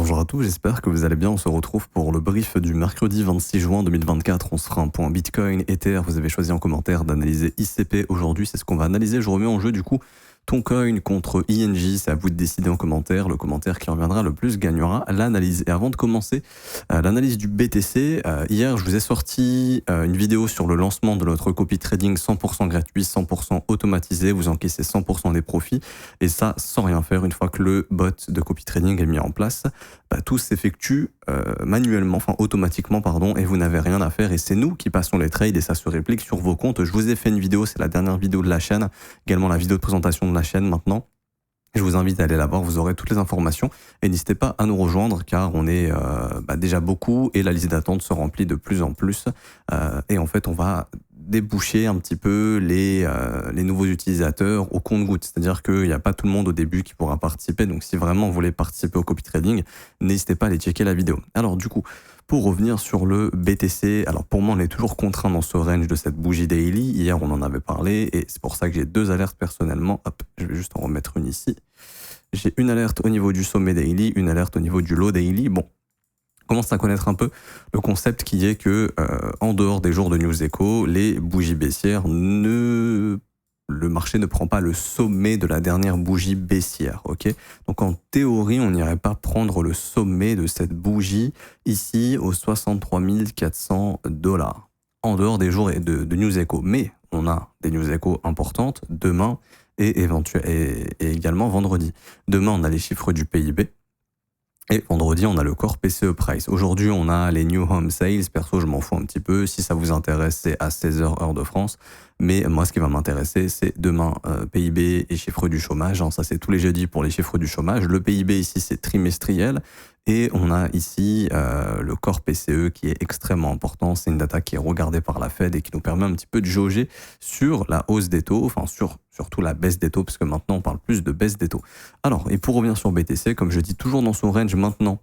Bonjour à tous, j'espère que vous allez bien. On se retrouve pour le brief du mercredi 26 juin 2024. On se fera un point Bitcoin, Ether. Vous avez choisi en commentaire d'analyser ICP aujourd'hui. C'est ce qu'on va analyser. Je remets en jeu du coup Toncoin contre INJ. C'est à vous de décider en commentaire. Le commentaire qui reviendra le plus gagnera l'analyse. Et avant de commencer l'analyse du BTC, hier je vous ai sorti une vidéo sur le lancement de notre copy trading 100% gratuit, 100% automatisé. Vous encaissez 100% des profits. Et ça sans rien faire. Une fois que le bot de copy trading est mis en place, tout s'effectue manuellement, enfin automatiquement, pardon, et vous n'avez rien à faire. Et c'est nous qui passons les trades et ça se réplique sur vos comptes. Je vous ai fait une vidéo, c'est la dernière vidéo de la chaîne, également la vidéo de présentation de la chaîne maintenant. Je vous invite à aller la voir, vous aurez toutes les informations et n'hésitez pas à nous rejoindre car on est déjà beaucoup et la liste d'attente se remplit de plus en plus. Et en fait, on va déboucher un petit peu les nouveaux utilisateurs au compte-gouttes. C'est-à-dire qu'il n'y a pas tout le monde au début qui pourra participer. Donc si vraiment vous voulez participer au copy trading, n'hésitez pas à aller checker la vidéo. Alors du coup, pour revenir sur le BTC, alors pour moi on est toujours contraint dans ce range de cette bougie daily. Hier on en avait parlé et c'est pour ça que j'ai deux alertes personnellement. Hop, je vais juste en remettre une ici. J'ai une alerte au niveau du sommet daily, une alerte au niveau du low daily. Bon, on commence à connaître un peu le concept qui est que en dehors des jours de News Echo, les bougies baissières le marché ne prend pas le sommet de la dernière bougie baissière, ok? Donc en théorie, on n'irait pas prendre le sommet de cette bougie ici aux 63 400 $, en dehors des jours de News Echo. Mais on a des News Echo importantes demain et également vendredi. Demain, on a les chiffres du PIB. Et vendredi, on a le core PCE Price. Aujourd'hui, on a les New Home Sales. Perso, je m'en fous un petit peu. Si ça vous intéresse, c'est à 16h heure de France. Mais moi, ce qui va m'intéresser, c'est demain PIB et chiffres du chômage. Ça, c'est tous les jeudis pour les chiffres du chômage. Le PIB ici, c'est trimestriel. Et on a ici le core PCE qui est extrêmement important. C'est une data qui est regardée par la Fed et qui nous permet un petit peu de jauger sur la hausse des taux, enfin surtout la baisse des taux, parce que maintenant on parle plus de baisse des taux. Alors, et pour revenir sur BTC, comme je dis toujours dans son range maintenant,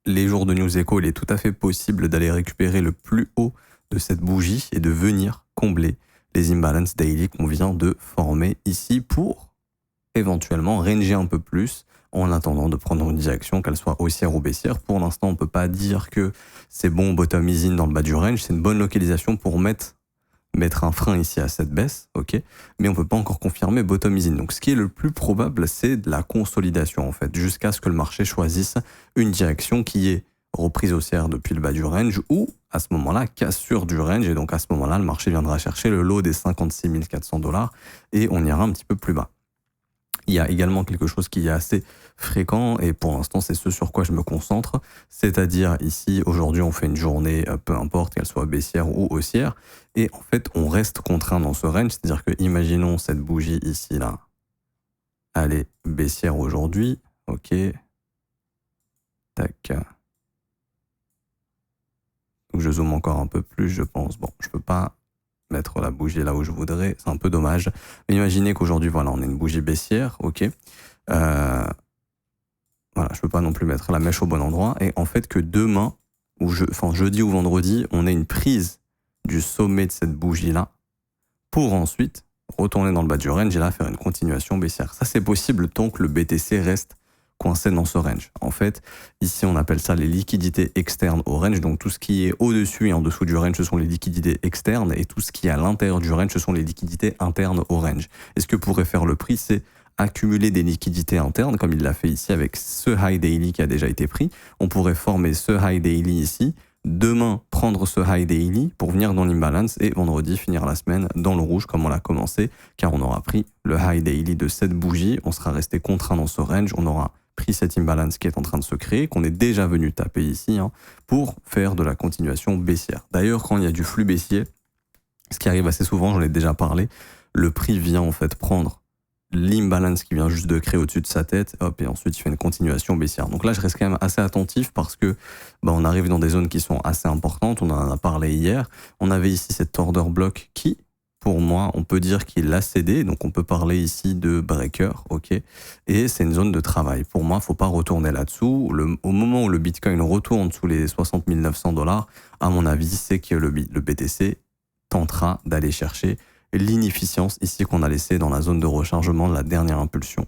les jours de News Echo, il est tout à fait possible d'aller récupérer le plus haut de cette bougie et de venir combler les imbalances daily qu'on vient de former ici pour éventuellement ranger un peu plus en attendant de prendre une direction, qu'elle soit haussière ou baissière. Pour l'instant, on ne peut pas dire que c'est bon, bottom is in dans le bas du range. C'est une bonne localisation pour mettre un frein ici à cette baisse, ok, mais on ne peut pas encore confirmer bottom is in. Donc ce qui est le plus probable, c'est de la consolidation en fait, jusqu'à ce que le marché choisisse une direction qui est reprise haussière depuis le bas du range ou à ce moment-là cassure du range, et donc à ce moment-là le marché viendra chercher le low des 56 400 $ et on ira un petit peu plus bas. Il y a également quelque chose qui est assez fréquent et pour l'instant c'est ce sur quoi je me concentre, c'est-à-dire ici aujourd'hui on fait une journée peu importe qu'elle soit baissière ou haussière et en fait on reste contraint dans ce range, c'est-à-dire que imaginons cette bougie ici là, elle est baissière aujourd'hui, ok, tac, donc je zoome encore un peu plus je pense, bon je peux pas mettre la bougie là où je voudrais, c'est un peu dommage. Mais imaginez qu'aujourd'hui, voilà, on a une bougie baissière, ok. Voilà, je peux pas non plus mettre la mèche au bon endroit. Et en fait, que demain, jeudi ou vendredi, on ait une prise du sommet de cette bougie-là pour ensuite retourner dans le bas du range et là faire une continuation baissière. Ça, c'est possible tant que le BTC reste coincé dans ce range. En fait, ici, on appelle ça les liquidités externes au range. Donc, tout ce qui est au-dessus et en dessous du range, ce sont les liquidités externes. Et tout ce qui est à l'intérieur du range, ce sont les liquidités internes au range. Et ce que pourrait faire le prix, c'est accumuler des liquidités internes, comme il l'a fait ici avec ce high daily qui a déjà été pris. On pourrait former ce high daily ici, demain prendre ce high daily pour venir dans l'imbalance et vendredi finir la semaine dans le rouge comme on l'a commencé, car on aura pris le high daily de cette bougie, on sera resté contraint dans ce range, on aura pris cette imbalance qui est en train de se créer, qu'on est déjà venu taper ici, pour faire de la continuation baissière. D'ailleurs, quand il y a du flux baissier, ce qui arrive assez souvent, j'en ai déjà parlé, le prix vient en fait prendre l'imbalance qui vient juste de créer au-dessus de sa tête, hop, et ensuite il fait une continuation baissière. Donc là, je reste quand même assez attentif parce que on arrive dans des zones qui sont assez importantes, on en a parlé hier. On avait ici cet order block qui, pour moi, on peut dire qu'il a cédé, donc on peut parler ici de breaker, ok, et c'est une zone de travail. Pour moi, il ne faut pas retourner là-dessous. Au moment où le Bitcoin retourne sous les 60 900 $, à mon avis, c'est que le BTC tentera d'aller chercher l'inefficience ici qu'on a laissé dans la zone de rechargement de la dernière impulsion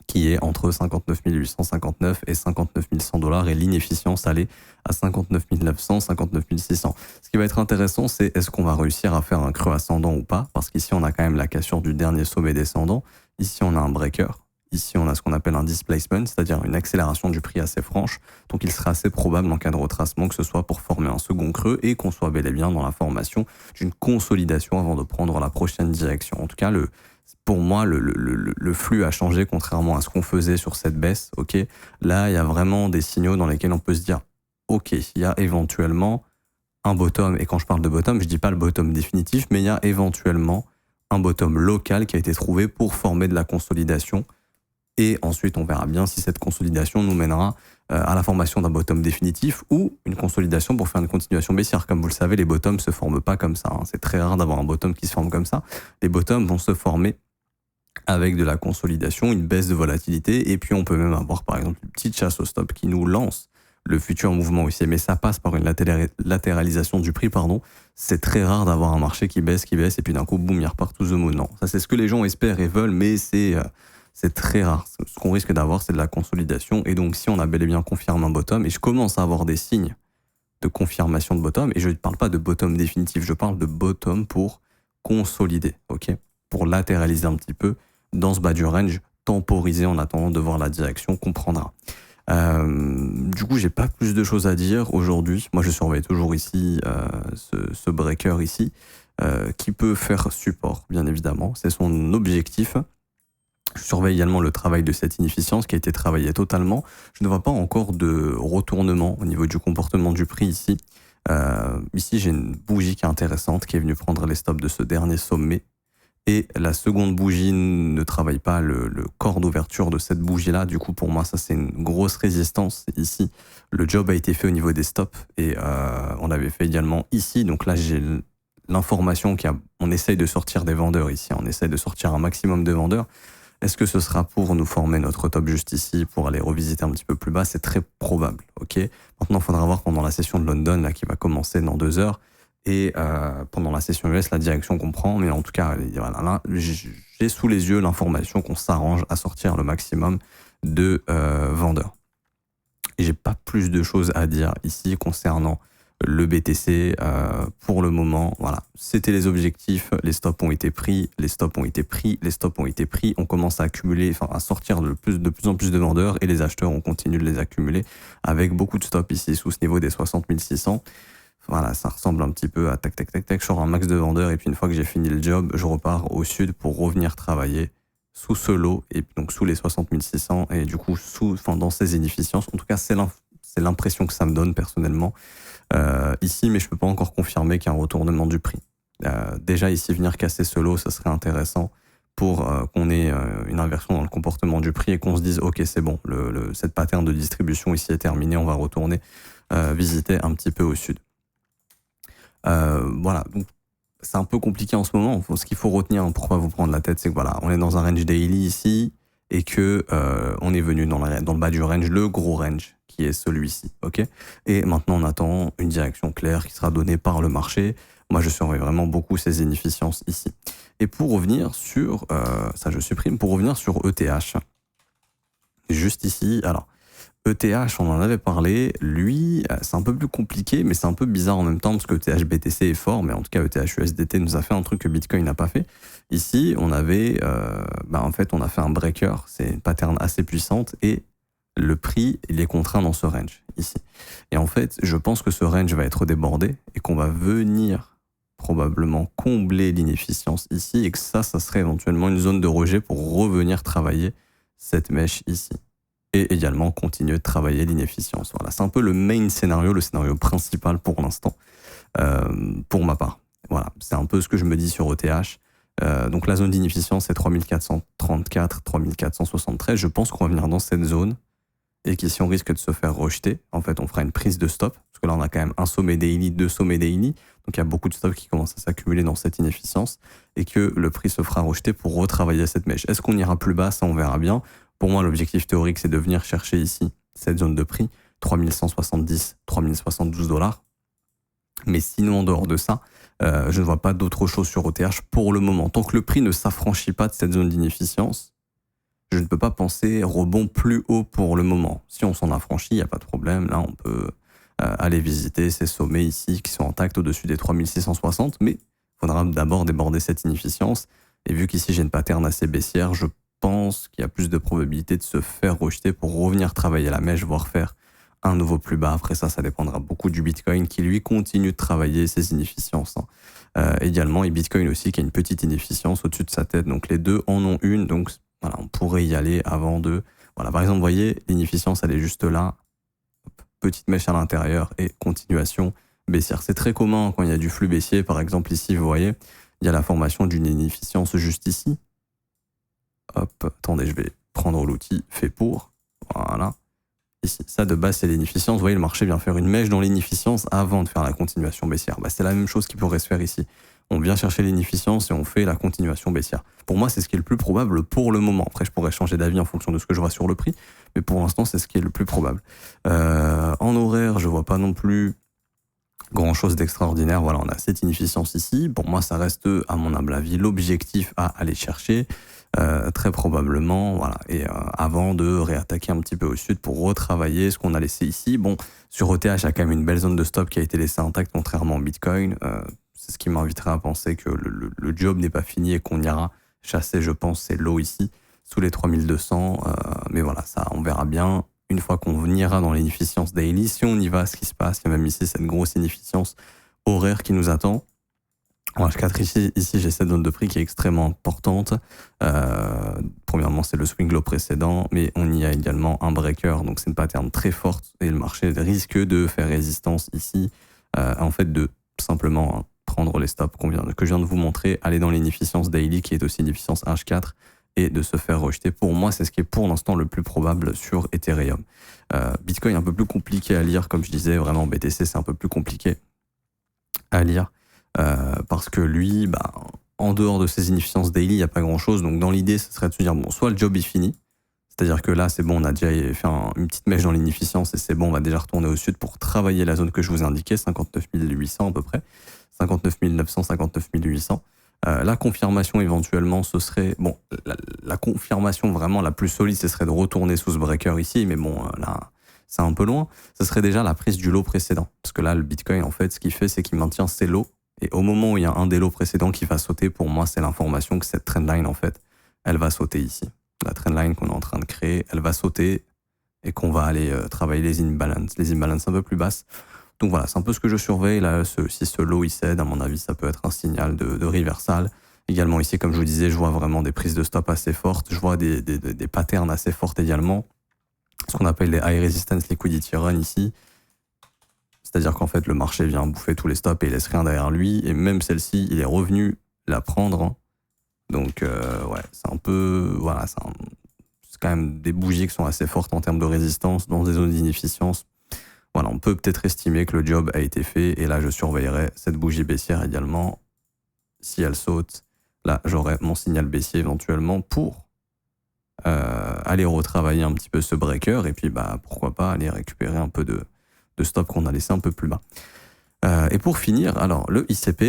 qui est entre 59 859 et 59 100 $, et l'inefficience allait à 59 900, 59 600. Ce qui va être intéressant, c'est est-ce qu'on va réussir à faire un creux ascendant ou pas, parce qu'ici on a quand même la cassure du dernier sommet descendant, ici on a un breaker, ici on a ce qu'on appelle un displacement, c'est-à-dire une accélération du prix assez franche, donc il sera assez probable en cas de retracement que ce soit pour former un second creux et qu'on soit bel et bien dans la formation d'une consolidation avant de prendre la prochaine direction. En tout cas, pour moi, le flux a changé contrairement à ce qu'on faisait sur cette baisse. Ok, là, il y a vraiment des signaux dans lesquels on peut se dire, ok, il y a éventuellement un bottom. Et quand je parle de bottom, je dis pas le bottom définitif, mais il y a éventuellement un bottom local qui a été trouvé pour former de la consolidation. Et ensuite, on verra bien si cette consolidation nous mènera à la formation d'un bottom définitif ou une consolidation pour faire une continuation baissière. Comme vous le savez, les bottoms ne se forment pas comme ça. C'est très rare d'avoir un bottom qui se forme comme ça. Les bottoms vont se former avec de la consolidation, une baisse de volatilité, et puis on peut même avoir par exemple une petite chasse au stop qui nous lance le futur mouvement haussier, mais ça passe par une latéralisation du prix, pardon. C'est très rare d'avoir un marché qui baisse, et puis d'un coup, boum, il repart to the moon. Non, ça c'est ce que les gens espèrent et veulent, mais c'est très rare. Ce qu'on risque d'avoir, c'est de la consolidation, et donc si on a bel et bien confirmé un bottom, et je commence à avoir des signes de confirmation de bottom, et je ne parle pas de bottom définitif, je parle de bottom pour consolider, ok, pour latéraliser un petit peu dans ce bas du range, temporiser en attendant de voir la direction qu'on prendra. Du coup, j'ai pas plus de choses à dire aujourd'hui. Moi, je surveille toujours ici ce breaker ici, qui peut faire support, bien évidemment. C'est son objectif. Je surveille également le travail de cette inefficience qui a été travaillé totalement. Je ne vois pas encore de retournement au niveau du comportement du prix ici. Ici, j'ai une bougie qui est intéressante, qui est venue prendre les stops de ce dernier sommet. Et la seconde bougie ne travaille pas le corps d'ouverture de cette bougie-là. Du coup, pour moi, ça, c'est une grosse résistance. Ici, le job a été fait au niveau des stops et on l'avait fait également ici. Donc là, j'ai l'information on essaye de sortir des vendeurs ici. On essaye de sortir un maximum de vendeurs. Est-ce que ce sera pour nous former notre top juste ici, pour aller revisiter un petit peu plus bas? C'est très probable. Ok. Maintenant, il faudra voir pendant la session de London, là, qui va commencer dans 2 heures. Et pendant la session US, la direction qu'on prend. Mais en tout cas, voilà, là, j'ai sous les yeux l'information qu'on s'arrange à sortir le maximum de vendeurs. Et j'ai pas plus de choses à dire ici concernant le BTC pour le moment. Voilà, c'était les objectifs. Les stops ont été pris, les stops ont été pris, les stops ont été pris. On commence à accumuler, enfin à sortir de plus en plus de vendeurs et les acheteurs ont continué de les accumuler avec beaucoup de stops ici sous ce niveau des 60 600. Voilà, ça ressemble un petit peu à tac, je sors un max de vendeurs et puis une fois que j'ai fini le job, je repars au sud pour revenir travailler sous ce lot et donc sous les 60 600 et du coup dans ces inefficiences. En tout cas, c'est l'impression que ça me donne personnellement ici, mais je peux pas encore confirmer qu'il y a un retournement du prix. Déjà ici, venir casser ce lot, ça serait intéressant pour qu'on ait une inversion dans le comportement du prix et qu'on se dise ok, c'est bon, cette pattern de distribution ici est terminée, on va retourner visiter un petit peu au sud. Voilà, donc c'est un peu compliqué en ce moment. Ce qu'il faut retenir pour pas vous prendre la tête, c'est que voilà, on est dans un range daily ici et que on est venu dans le bas du range, le gros range qui est celui-ci, ok. Et maintenant on attend une direction claire qui sera donnée par le marché. Moi je surveille vraiment beaucoup ces inefficiences ici. Et pour revenir sur ça, je supprime. Pour revenir sur ETH, juste ici, alors. ETH, on en avait parlé, lui, c'est un peu plus compliqué, mais c'est un peu bizarre en même temps, parce que ETH BTC est fort, mais en tout cas ETH USDT nous a fait un truc que Bitcoin n'a pas fait. Ici, on avait, en fait, on a fait un breaker, c'est une pattern assez puissante, et le prix, il est contraint dans ce range, ici. Et en fait, je pense que ce range va être débordé, et qu'on va venir probablement combler l'inefficience ici, et que ça serait éventuellement une zone de rejet pour revenir travailler cette mèche ici. Et également continuer de travailler l'inefficience. Voilà, c'est un peu le main scénario, le scénario principal pour l'instant, pour ma part. Voilà, c'est un peu ce que je me dis sur ETH. Donc la zone d'inefficience, c'est 3434, 3473. Je pense qu'on va venir dans cette zone et qu'ici, on risque de se faire rejeter. En fait, on fera une prise de stop, parce que là, on a quand même un sommet daily, 2 sommets daily. Donc il y a beaucoup de stops qui commencent à s'accumuler dans cette inefficience et que le prix se fera rejeter pour retravailler cette mèche. Est-ce qu'on ira plus bas? Ça, on verra bien. Pour moi, l'objectif théorique, c'est de venir chercher ici cette zone de prix, 3170, 3072 $. Mais sinon, en dehors de ça, je ne vois pas d'autre chose sur ETH pour le moment. Tant que le prix ne s'affranchit pas de cette zone d'inefficience, je ne peux pas penser rebond plus haut pour le moment. Si on s'en affranchit, il n'y a pas de problème. Là, on peut aller visiter ces sommets ici qui sont intacts au-dessus des 3660, mais il faudra d'abord déborder cette inefficience. Et vu qu'ici, j'ai une pattern assez baissière, je pense qu'il y a plus de probabilité de se faire rejeter pour revenir travailler la mèche, voire faire un nouveau plus bas. Après ça dépendra beaucoup du Bitcoin qui, lui, continue de travailler ses inefficiences. Également, et Bitcoin aussi qui a une petite inefficience au-dessus de sa tête. Donc, les deux en ont une. Donc, voilà, on pourrait y aller avant de... Voilà, par exemple, vous voyez, l'inefficience, elle est juste là. Hop, petite mèche à l'intérieur et continuation baissière. C'est très commun quand il y a du flux baissier. Par exemple, ici, vous voyez, il y a la formation d'une inefficience juste ici. Hop, attendez, je vais prendre l'outil fait pour. Voilà. Ici, ça de base, c'est l'inefficience. Vous voyez, le marché vient faire une mèche dans l'inefficience avant de faire la continuation baissière. C'est la même chose qui pourrait se faire ici. On vient chercher l'inefficience et on fait la continuation baissière. Pour moi, c'est ce qui est le plus probable pour le moment. Après, je pourrais changer d'avis en fonction de ce que je vois sur le prix, mais pour l'instant, c'est ce qui est le plus probable. En horaire, je vois pas non plus grand chose d'extraordinaire. Voilà, on a cette inefficience ici. Pour moi, ça reste, à mon humble avis, l'objectif à aller chercher. Très probablement, voilà. Et avant de réattaquer un petit peu au sud pour retravailler ce qu'on a laissé ici. Bon, sur ETH, il y a quand même une belle zone de stop qui a été laissée intacte, contrairement au Bitcoin. C'est ce qui m'inviterait à penser que le job n'est pas fini et qu'on ira chasser, je pense, c'est l'eau ici, sous les 3200. Mais voilà, ça, on verra bien une fois qu'on ira dans l'inefficience daily. Si on y va, ce qui se passe, il y a même ici cette grosse inefficience horaire qui nous attend. En H4 ici j'ai cette zone de prix qui est extrêmement importante. Premièrement, c'est le swing low précédent, mais on y a également un breaker, donc c'est une pattern très forte et le marché risque de faire résistance ici. En fait, de simplement prendre les stops que je viens de vous montrer, aller dans l'inefficience daily qui est aussi une efficience H4 et de se faire rejeter. Pour moi, c'est ce qui est pour l'instant le plus probable sur Ethereum. Bitcoin un peu plus compliqué à lire, comme je disais, vraiment BTC c'est un peu plus compliqué à lire. Parce que lui, en dehors de ses inefficiences daily, il n'y a pas grand-chose. Donc dans l'idée, ce serait de se dire, bon, soit le job est fini, c'est-à-dire que là, c'est bon, on a déjà fait une petite mèche dans l'inefficience et c'est bon, on va déjà retourner au sud pour travailler la zone que je vous ai indiquée, 59 800 à peu près, 59 900, 59 800. La confirmation éventuellement, ce serait... Bon, la confirmation vraiment la plus solide, ce serait de retourner sous ce breaker ici, mais bon, là... c'est un peu loin, ce serait déjà la prise du lot précédent. Parce que là, le Bitcoin, en fait, ce qu'il fait, c'est qu'il maintient ses lots. Et au moment où il y a un des lots précédents qui va sauter, pour moi, c'est l'information que cette trendline, en fait, elle va sauter ici. La trendline qu'on est en train de créer, elle va sauter et qu'on va aller travailler les imbalances un peu plus basses. Donc voilà, c'est un peu ce que je surveille. Là, si ce lot, il cède, à mon avis, ça peut être un signal de reversal. Également ici, comme je vous disais, je vois vraiment des prises de stop assez fortes. Je vois des patterns assez fortes également. Ce qu'on appelle les high resistance liquidity run ici. C'est-à-dire qu'en fait, le marché vient bouffer tous les stops et il laisse rien derrière lui. Et même celle-ci, il est revenu la prendre. Donc, ouais, c'est un peu... Voilà, c'est quand même des bougies qui sont assez fortes en termes de résistance dans des zones d'inefficience. Voilà, on peut peut-être estimer que le job a été fait. Et là, je surveillerai cette bougie baissière également. Si elle saute, là, j'aurai mon signal baissier éventuellement pour aller retravailler un petit peu ce breaker. Et puis, pourquoi pas aller récupérer un peu de stop qu'on a laissé un peu plus bas. Et pour finir, alors le ICP,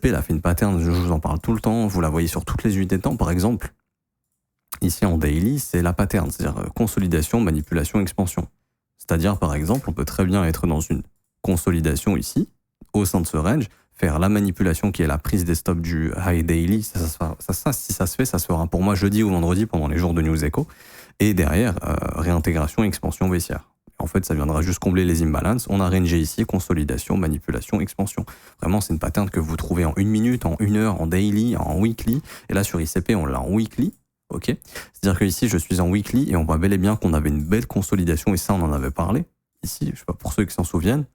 il a fait une pattern, je vous en parle tout le temps, vous la voyez sur toutes les unités de temps, par exemple, ici en daily, c'est la pattern, c'est-à-dire consolidation, manipulation, expansion. C'est-à-dire, par exemple, on peut très bien être dans une consolidation ici, au sein de ce range, faire la manipulation qui est la prise des stops du high daily, si ça se fait, ça se fera pour moi jeudi ou vendredi pendant les jours de News Echo, et derrière, réintégration, expansion baissière. En fait, ça viendra juste combler les imbalances. On a rangé ici, consolidation, manipulation, expansion. Vraiment, c'est une pattern que vous trouvez en 1 minute, en 1 heure, en daily, en weekly. Et là, sur ICP, on l'a en weekly. Ok. C'est-à-dire que ici, je suis en weekly et on voit bel et bien qu'on avait une belle consolidation. Et ça, on en avait parlé. Ici, je sais pas, pour ceux qui s'en souviennent,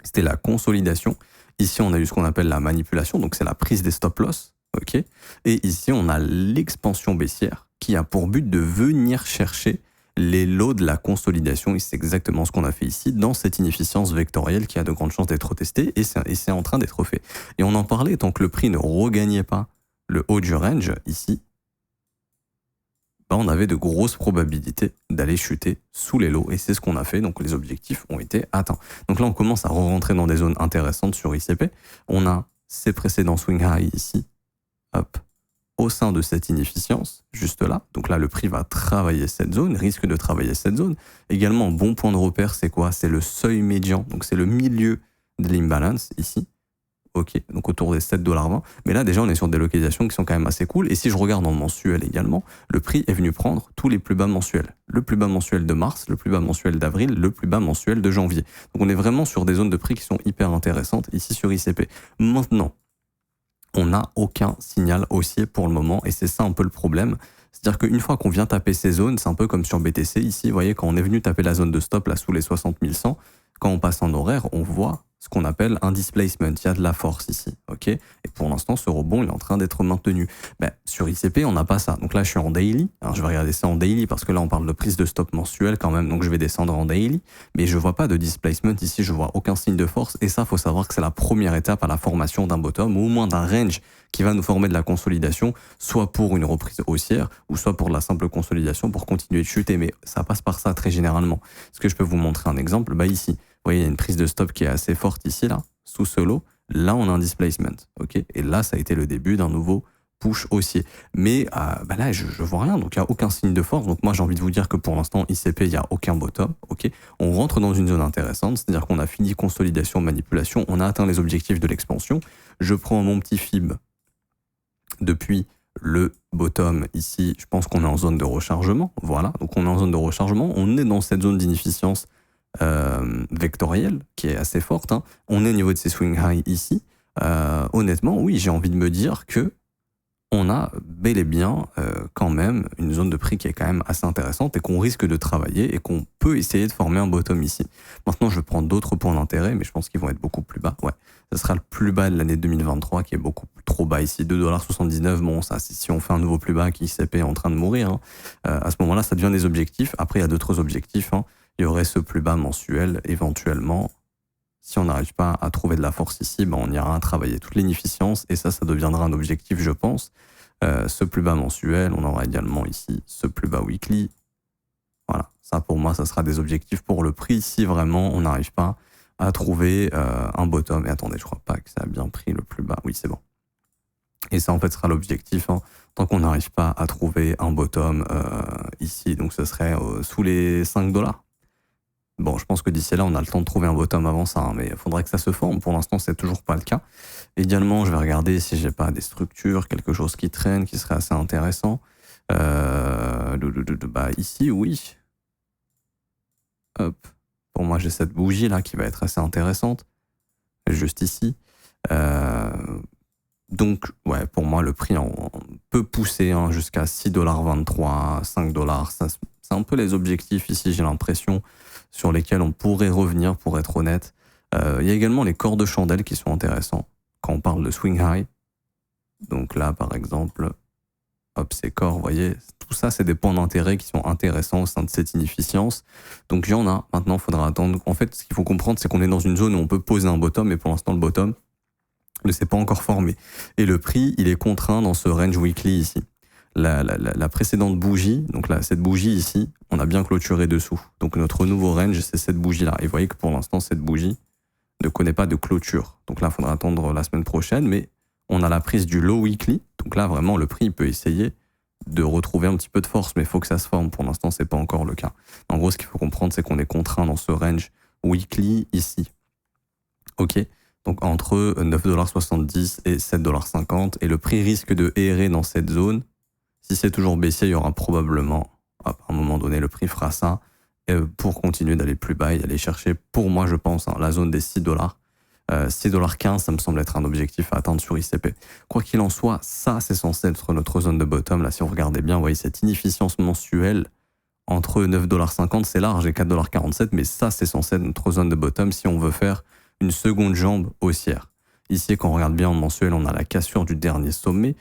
c'était la consolidation. Ici, on a eu ce qu'on appelle la manipulation. Donc, c'est la prise des stop-loss. Ok. Et ici, on a l'expansion baissière qui a pour but de venir chercher les lots de la consolidation, et c'est exactement ce qu'on a fait ici dans cette inefficience vectorielle qui a de grandes chances d'être testée, et c'est en train d'être fait. Et on en parlait, tant que le prix ne regagnait pas le haut du range, ici, on avait de grosses probabilités d'aller chuter sous les lots, et c'est ce qu'on a fait, donc les objectifs ont été atteints. Donc là, on commence à rentrer dans des zones intéressantes sur ICP. On a ces précédents swing high ici, hop, au sein de cette inefficience, juste là. Donc là, le prix va travailler cette zone, risque de travailler cette zone. Également, bon point de repère, c'est quoi? C'est le seuil médian, donc c'est le milieu de l'imbalance ici. Ok, donc autour des 7,20 $. Mais là, déjà, on est sur des localisations qui sont quand même assez cool. Et si je regarde en mensuel également, le prix est venu prendre tous les plus bas mensuels. Le plus bas mensuel de mars, le plus bas mensuel d'avril, le plus bas mensuel de janvier. Donc on est vraiment sur des zones de prix qui sont hyper intéressantes ici sur ICP. Maintenant, on n'a aucun signal haussier pour le moment. Et c'est ça un peu le problème. C'est-à-dire qu'une fois qu'on vient taper ces zones, c'est un peu comme sur BTC ici. Vous voyez, quand on est venu taper la zone de stop là sous les 60 100, quand on passe en horaire, on voit ce qu'on appelle un displacement. Il y a de la force ici, ok? Et pour l'instant, ce rebond, il est en train d'être maintenu. Ben, sur ICP, on n'a pas ça. Donc là, je suis en daily. Alors, je vais regarder ça en daily parce que là, on parle de prise de stop mensuelle quand même. Donc, je vais descendre en daily. Mais je vois pas de displacement ici. Je vois aucun signe de force. Et ça, faut savoir que c'est la première étape à la formation d'un bottom ou au moins d'un range qui va nous former de la consolidation, soit pour une reprise haussière ou soit pour de la simple consolidation pour continuer de chuter. Mais ça passe par ça très généralement. Est-ce que je peux vous montrer un exemple? Bah ici. Vous voyez, il y a une prise de stop qui est assez forte ici, là, sous ce lot. Là, on a un displacement, ok? Et là, ça a été le début d'un nouveau push haussier. Mais bah là, je vois rien, donc il n'y a aucun signe de force. Donc moi, j'ai envie de vous dire que pour l'instant, ICP, il n'y a aucun bottom, ok? On rentre dans une zone intéressante, c'est-à-dire qu'on a fini consolidation, manipulation, on a atteint les objectifs de l'expansion. Je prends mon petit FIB depuis le bottom ici, je pense qu'on est en zone de rechargement, voilà. Donc on est en zone de rechargement, on est dans cette zone d'inefficience vectorielle qui est assez forte, hein. On est au niveau de ces swing high ici. Honnêtement, oui, j'ai envie de me dire que on a bel et bien quand même une zone de prix qui est quand même assez intéressante et qu'on risque de travailler et qu'on peut essayer de former un bottom ici. Maintenant, je vais prendre d'autres points d'intérêt, mais je pense qu'ils vont être beaucoup plus bas. Ouais, ce sera le plus bas de l'année 2023 qui est beaucoup trop bas ici, 2,79 $. Bon, ça, si on fait un nouveau plus bas qui ICP est en train de mourir, hein, à ce moment-là, ça devient des objectifs. Après, il y a d'autres objectifs, hein. Il y aurait ce plus bas mensuel, éventuellement. Si on n'arrive pas à trouver de la force ici, ben on ira travailler toute l'inefficience et ça deviendra un objectif, je pense. Ce plus bas mensuel, on aura également ici ce plus bas weekly. Voilà, ça pour moi, ça sera des objectifs pour le prix si vraiment on n'arrive pas à trouver un bottom. Et attendez, je crois pas que ça a bien pris le plus bas. Oui, c'est bon. Et ça, en fait, sera l'objectif, hein, tant qu'on n'arrive pas à trouver un bottom ici. Donc, ce serait sous les 5 $. Bon, je pense que d'ici là, on a le temps de trouver un bottom avant ça, hein, mais il faudrait que ça se forme. Pour l'instant, c'est toujours pas le cas. Idéalement, je vais regarder si j'ai pas des structures, quelque chose qui traîne, qui serait assez intéressant. Bah, ici, oui. Hop. Pour moi, j'ai cette bougie là qui va être assez intéressante. Juste ici. Donc, ouais, pour moi, le prix peut pousser hein, jusqu'à 6,23 $, 5 $. C'est un peu les objectifs ici, j'ai l'impression, sur lesquels on pourrait revenir, pour être honnête. Il y a également les corps de chandelle qui sont intéressants quand on parle de swing high. Donc là, par exemple, hop, ces corps, vous voyez, tout ça, c'est des points d'intérêt qui sont intéressants au sein de cette inefficience. Donc il y en a. Maintenant, il faudra attendre. En fait, ce qu'il faut comprendre, c'est qu'on est dans une zone où on peut poser un bottom, mais pour l'instant, le bottom ne s'est pas encore formé. Et le prix, il est contraint dans ce range weekly ici. La précédente bougie, donc là, cette bougie ici, on a bien clôturé dessous. Donc notre nouveau range, c'est cette bougie-là. Et vous voyez que pour l'instant, cette bougie ne connaît pas de clôture. Donc là, il faudra attendre la semaine prochaine, mais on a la prise du low weekly. Donc là, vraiment, le prix peut essayer de retrouver un petit peu de force, mais il faut que ça se forme. Pour l'instant, c'est pas encore le cas. En gros, ce qu'il faut comprendre, c'est qu'on est contraint dans ce range weekly ici. OK. Donc entre 9,70 $ et 7,50 $. Et le prix risque de errer dans cette zone. Si c'est toujours baissier, il y aura probablement, à un moment donné, le prix fera ça pour continuer d'aller plus bas et aller chercher, pour moi, je pense, hein, la zone des 6 $. 6,15 $, ça me semble être un objectif à atteindre sur ICP. Quoi qu'il en soit, ça, c'est censé être notre zone de bottom. Là, si on regardait bien, vous voyez cette inefficience mensuelle entre 9,50 $, c'est large, et 4,47 $, mais ça, c'est censé être notre zone de bottom si on veut faire une seconde jambe haussière. Ici, quand on regarde bien en mensuel, on a la cassure du dernier sommet,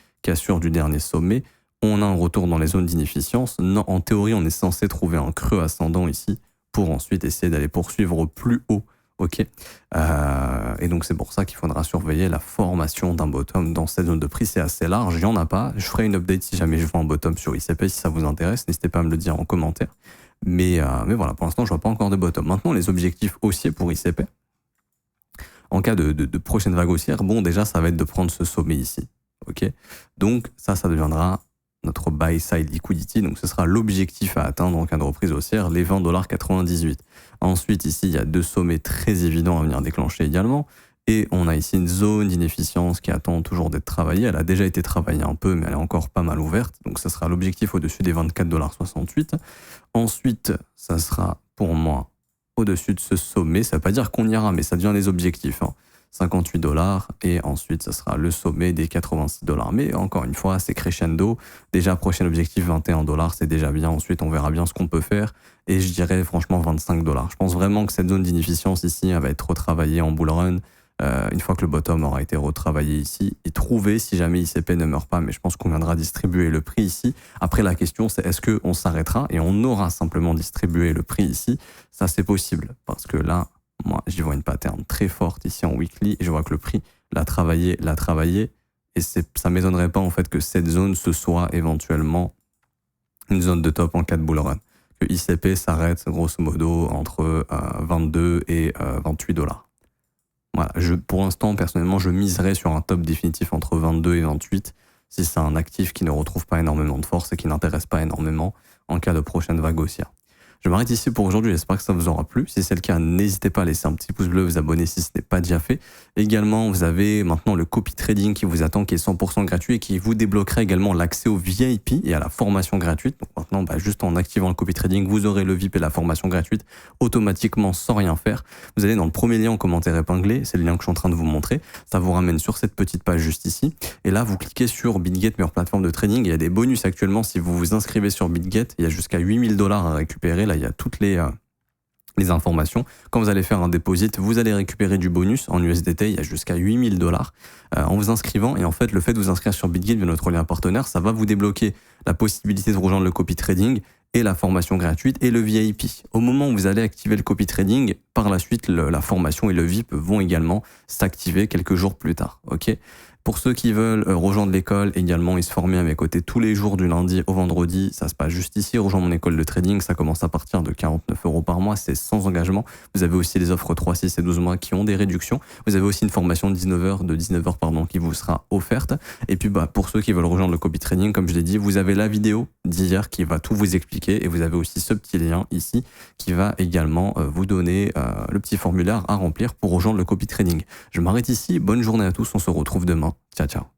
on a un retour dans les zones d'inefficience. Non, en théorie, on est censé trouver un creux ascendant ici pour ensuite essayer d'aller poursuivre plus haut. Ok. Et donc, c'est pour ça qu'il faudra surveiller la formation d'un bottom dans cette zone de prix. C'est assez large. Il n'y en a pas. Je ferai une update si jamais je vois un bottom sur ICP, si ça vous intéresse. N'hésitez pas à me le dire en commentaire. Mais voilà, pour l'instant, je vois pas encore de bottom. Maintenant, les objectifs haussiers pour ICP, en cas de prochaine vague haussière, bon, déjà, ça va être de prendre ce sommet ici. ok. Donc ça deviendra notre buy side liquidity, donc ce sera l'objectif à atteindre en cas de reprise haussière, les 20,98 $. Ensuite, ici, il y a 2 sommets très évidents à venir déclencher également. Et on a ici une zone d'inefficience qui attend toujours d'être travaillée. Elle a déjà été travaillée un peu, mais elle est encore pas mal ouverte. Donc ça sera l'objectif au-dessus des 24,68 $. Ensuite, ça sera pour moi au-dessus de ce sommet. Ça ne veut pas dire qu'on ira, mais ça devient les objectifs. 58 $. Et ensuite, ça sera le sommet des 86 $. Mais encore une fois, c'est crescendo. Déjà, prochain objectif, 21 $. C'est déjà bien. Ensuite, on verra bien ce qu'on peut faire. Et je dirais franchement 25 $. Je pense vraiment que cette zone d'inefficience ici, elle va être retravaillée en bull run. Une fois que le bottom aura été retravaillé ici et trouvé si jamais ICP ne meurt pas, mais je pense qu'on viendra distribuer le prix ici. Après, la question, c'est est-ce qu'on s'arrêtera et on aura simplement distribué le prix ici? Ça, c'est possible parce que là, moi, j'y vois une pattern très forte ici en weekly et je vois que le prix l'a travaillé et ça m'étonnerait pas en fait que cette zone ce soit éventuellement une zone de top en cas de bull run. Que ICP s'arrête grosso modo entre 22 et 28 $. Voilà, pour l'instant, personnellement, je miserais sur un top définitif entre 22 et 28 si c'est un actif qui ne retrouve pas énormément de force et qui n'intéresse pas énormément en cas de prochaine vague haussière. Je m'arrête ici pour aujourd'hui, j'espère que ça vous aura plu. Si c'est le cas, n'hésitez pas à laisser un petit pouce bleu, vous abonner si ce n'est pas déjà fait. Également, vous avez maintenant le copy trading qui vous attend, qui est 100% gratuit et qui vous débloquera également l'accès au VIP et à la formation gratuite. Donc maintenant, juste en activant le copy trading, vous aurez le VIP et la formation gratuite automatiquement sans rien faire. Vous allez dans le premier lien en commentaire épinglé, c'est le lien que je suis en train de vous montrer. Ça vous ramène sur cette petite page juste ici. Et là, vous cliquez sur BitGet, meilleure plateforme de trading. Il y a des bonus actuellement si vous vous inscrivez sur BitGet. Il y a jusqu'à 8 000 $ à récupérer. Là, il y a toutes les informations. Quand vous allez faire un deposit, vous allez récupérer du bonus en USDT. Il y a jusqu'à 8 000 $ en vous inscrivant. Et en fait, le fait de vous inscrire sur BitGet via notre lien partenaire, ça va vous débloquer la possibilité de rejoindre le copy trading et la formation gratuite et le VIP. Au moment où vous allez activer le copy trading, par la suite, la formation et le VIP vont également s'activer quelques jours plus tard. Ok. Pour ceux qui veulent rejoindre l'école également et se former à mes côtés tous les jours du lundi au vendredi, ça se passe juste ici, rejoindre mon école de trading, ça commence à partir de 49 € par mois, c'est sans engagement. Vous avez aussi les offres 3, 6 et 12 mois qui ont des réductions. Vous avez aussi une formation de 19 heures qui vous sera offerte. Et puis pour ceux qui veulent rejoindre le copy trading, comme je l'ai dit, vous avez la vidéo d'hier qui va tout vous expliquer et vous avez aussi ce petit lien ici qui va également vous donner le petit formulaire à remplir pour rejoindre le copy trading. Je m'arrête ici, bonne journée à tous, on se retrouve demain. Ciao, ciao.